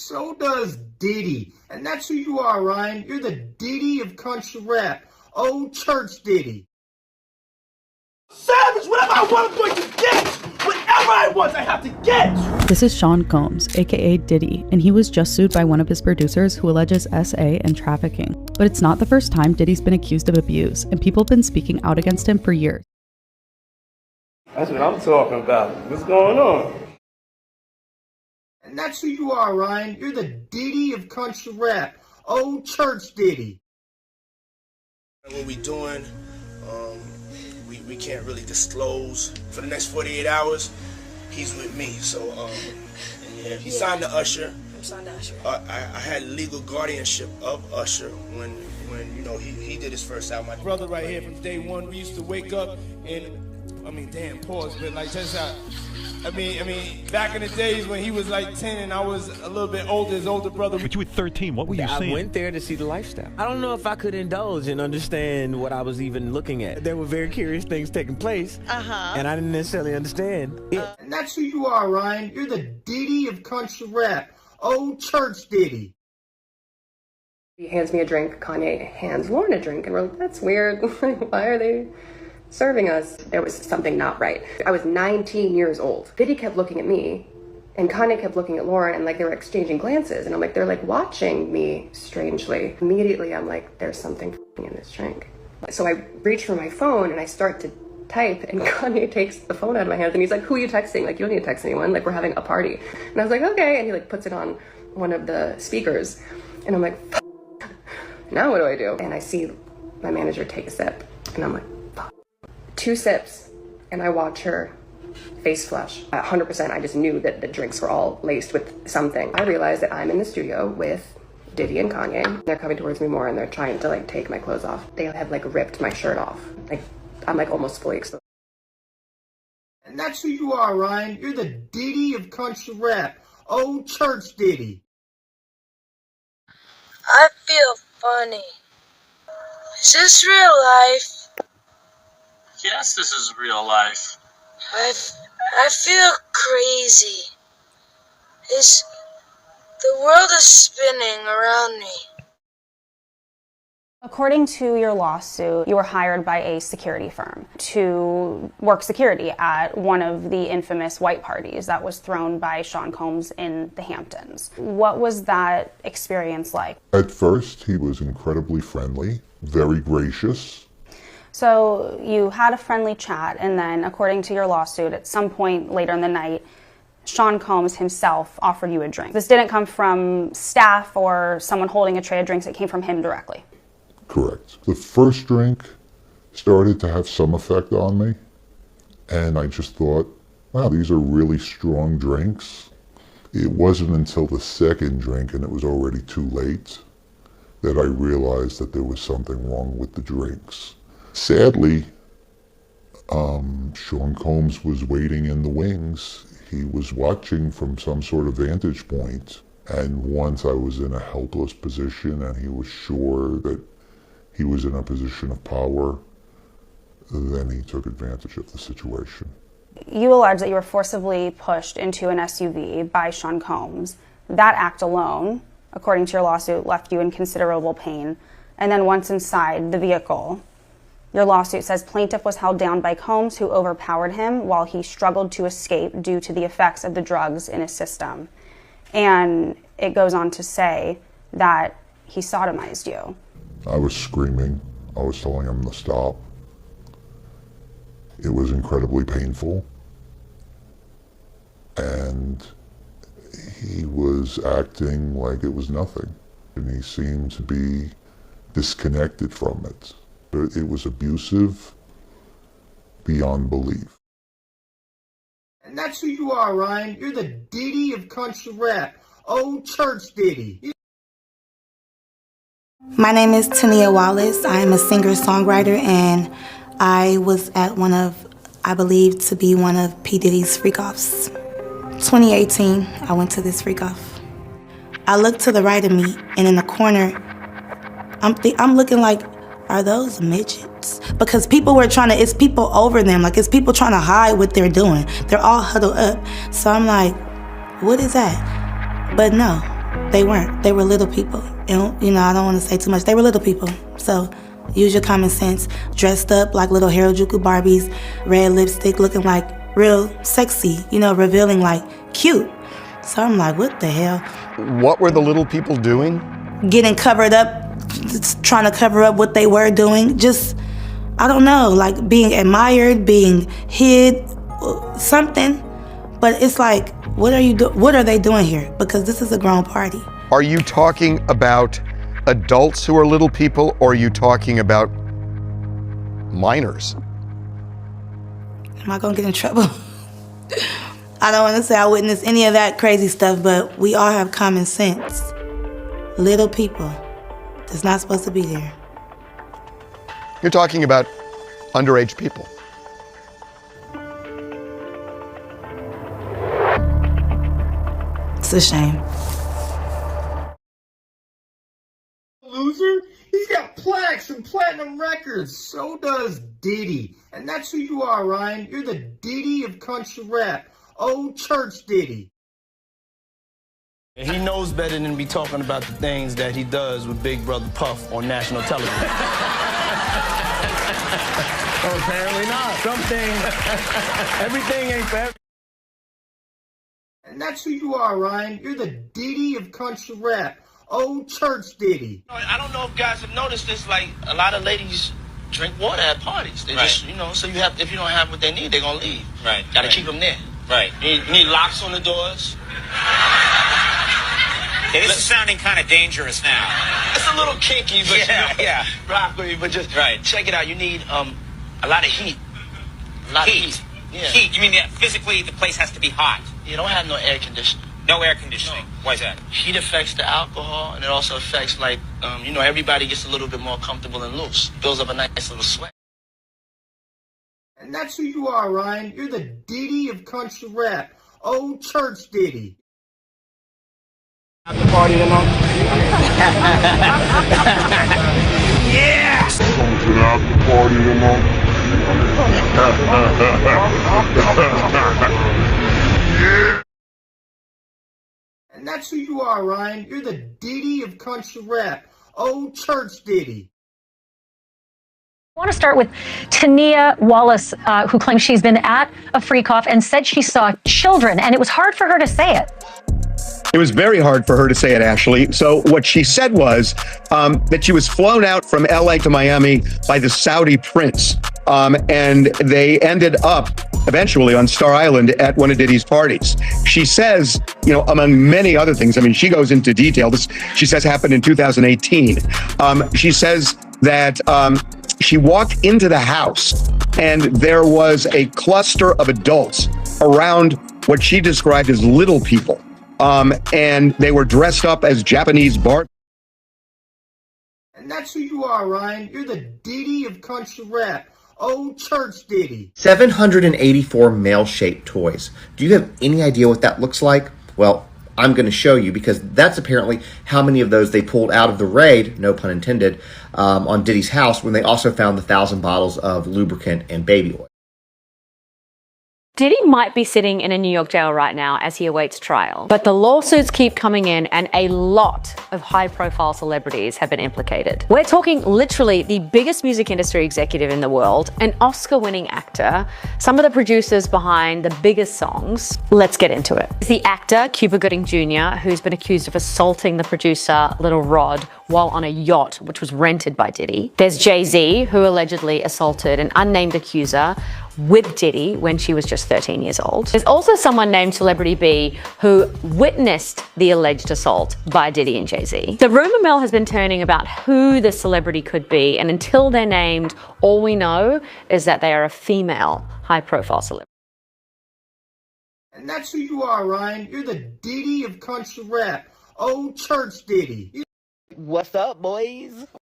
So does Diddy. And that's who you are, Ryan. You're the Diddy of country rap. Upchurch Diddy. Savage, whatever I want, I'm going to get. Whatever I want, I have to get. This is Sean Combs, aka Diddy, and he was just sued by one of his producers who alleges SA and trafficking. But it's not the first time Diddy's been accused of abuse, and people have been speaking out against him for years. That's what I'm talking about. What's going on? And that's who you are, Ryan. You're the Diddy of country rap. Upchurch Diddy. What we doing, we can't really disclose. For the next 48 hours, he's with me. So, he signed to Usher. I'm signed to Usher. I had legal guardianship of Usher when you know he did his first album. My brother right here from day one, we used to wake up and, pause, but like just back in the days when he was like 10 and I was a little bit older, his older brother. But you were 13, what were you seeing? I went there to see the lifestyle. I don't know if I could indulge and understand what I was even looking at. There were very curious things taking place, and I didn't necessarily understand it. And that's who you are, Ryan. You're the Diddy of country rap. Upchurch Diddy. He hands me a drink, Kanye hands Lauren a drink, and we're like, that's weird. Why are they serving us? There was something not right. I was 19 years old. Diddy kept looking at me, and Kanye kept looking at Lauren, and like they were exchanging glances, and I'm like, they're like watching me strangely. Immediately, I'm like, there's something in this drink. So I reach for my phone, and I start to type, and Kanye takes the phone out of my hands, and he's like, who are you texting? Like, you don't need to text anyone. Like, we're having a party. And I was like, okay. And he like puts it on one of the speakers, and I'm like, now what do I do? And I see my manager take a sip, and I'm like, 2 sips, and I watch her face flush. 100%, I just knew that the drinks were all laced with something. I realized that I'm in the studio with Diddy and Kanye. They're coming towards me more, and they're trying to like take my clothes off. They have like ripped my shirt off. Like, I'm like almost fully exposed. And that's who you are, Ryan. You're the Diddy of country rap. Upchurch Diddy. I feel funny. Is this real life? Yes, this is real life. I feel crazy. The world is spinning around me. According to your lawsuit, you were hired by a security firm to work security at one of the infamous white parties that was thrown by Sean Combs in the Hamptons. What was that experience like? At first, he was incredibly friendly, very gracious. So you had a friendly chat, and then, according to your lawsuit, at some point later in the night, Sean Combs himself offered you a drink. This didn't come from staff or someone holding a tray of drinks, it came from him directly. Correct. The first drink started to have some effect on me, and I just thought, wow, these are really strong drinks. It wasn't until the second drink, and it was already too late, that I realized that there was something wrong with the drinks. Sadly, Sean Combs was waiting in the wings. He was watching from some sort of vantage point, and once I was in a helpless position and he was sure that he was in a position of power, then he took advantage of the situation. You allege that you were forcibly pushed into an SUV by Sean Combs. That act alone, according to your lawsuit, left you in considerable pain. And then once inside the vehicle, your lawsuit says plaintiff was held down by Combs, who overpowered him while he struggled to escape due to the effects of the drugs in his system. And it goes on to say that he sodomized you. I was screaming. I was telling him to stop. It was incredibly painful. And he was acting like it was nothing. And he seemed to be disconnected from it. It was abusive beyond belief. And that's who you are, Ryan. You're the Diddy of country rap. Upchurch Diddy. My name is Tania Wallace. I am a singer-songwriter, and I was at I believe to be one of P. Diddy's freak-offs. 2018, I went to this freak-off. I looked to the right of me, and in the corner, I'm looking like, are those midgets? Because it's people over them, like it's people trying to hide what they're doing. They're all huddled up. So I'm like, what is that? But no, They weren't. They were little people. And, you know, I don't want to say too much. They were little people. So use your common sense. Dressed up like little Harajuku Barbies, red lipstick, looking like real sexy, you know, revealing like cute. So I'm like, what the hell? What were the little people doing? Getting covered up, trying to cover up what they were doing. Just, I don't know, like being admired, being hid, something. But it's like, what are they doing here? Because this is a grown party. Are you talking about adults who are little people, or are you talking about minors? Am I gonna get in trouble? I don't want to say I witnessed any of that crazy stuff, but we all have common sense. Little people that's not supposed to be there. You're talking about underage people. It's a shame. Loser? He's got plaques and platinum records. So does Diddy. And that's who you are, Ryan. You're the Diddy of country rap. Upchurch Diddy. He knows better than to be talking about the things that he does with Big Brother Puff on national television. Oh, apparently not. Everything ain't for everything. And that's who you are, Ryan. You're the Diddy of country rap. Upchurch Diddy. I don't know if guys have noticed this, like, a lot of ladies drink water at parties. They just, you know, so if you don't have what they need, they're going to leave. Right. Got to keep them there. Right. You need locks on the doors. Yeah, this is sounding kind of dangerous now. It's a little kinky, but yeah. rock with me. But just check it out. You need a lot of heat. A lot of heat. Yeah. Heat. You mean physically the place has to be hot? You don't have no air conditioning. No air conditioning. No. Why is that? Heat affects the alcohol, and it also affects, like, you know, everybody gets a little bit more comfortable and loose. Builds up a nice little sweat. And that's who you are, Ryan. You're the Diddy of country rap. Upchurch Diddy. At the party tonight? Yeah! Something at the party tonight? Yeah! And that's who you are, Ryan. You're the Diddy of country rap. Upchurch Diddy. I want to start with Tania Wallace, who claims she's been at a freak-off and said she saw children, and it was hard for her to say it. It was very hard for her to say it, Ashley. So what she said was that she was flown out from LA to Miami by the Saudi prince. And they ended up eventually on Star Island at one of Diddy's parties. She says, you know, among many other things, I mean, she goes into detail. This, she says, happened in 2018. She says that she walked into the house and there was a cluster of adults around what she described as little people. And they were dressed up as Japanese Barbie. And that's who you are, Ryan. You're the Diddy of country rap. Upchurch Diddy. 784 male-shaped toys. Do you have any idea what that looks like? Well, I'm going to show you, because that's apparently how many of those they pulled out of the raid, no pun intended, on Diddy's house, when they also found the 1,000 bottles of lubricant and baby oil. Diddy might be sitting in a New York jail right now as he awaits trial, but the lawsuits keep coming in and a lot of high-profile celebrities have been implicated. We're talking literally the biggest music industry executive in the world, an Oscar-winning actor, some of the producers behind the biggest songs. Let's get into it. It's the actor, Cuba Gooding Jr., who's been accused of assaulting the producer, Little Rod, while on a yacht, which was rented by Diddy. There's Jay-Z, who allegedly assaulted an unnamed accuser with Diddy when she was just 13 years old. There's also someone named Celebrity B who witnessed the alleged assault by Diddy and Jay-Z. The rumor mill has been turning about who the celebrity could be, and until they're named, all we know is that they are a female high-profile celebrity. And that's who you are, Ryan. You're the Diddy of country rap. Upchurch Diddy. What's up, boys?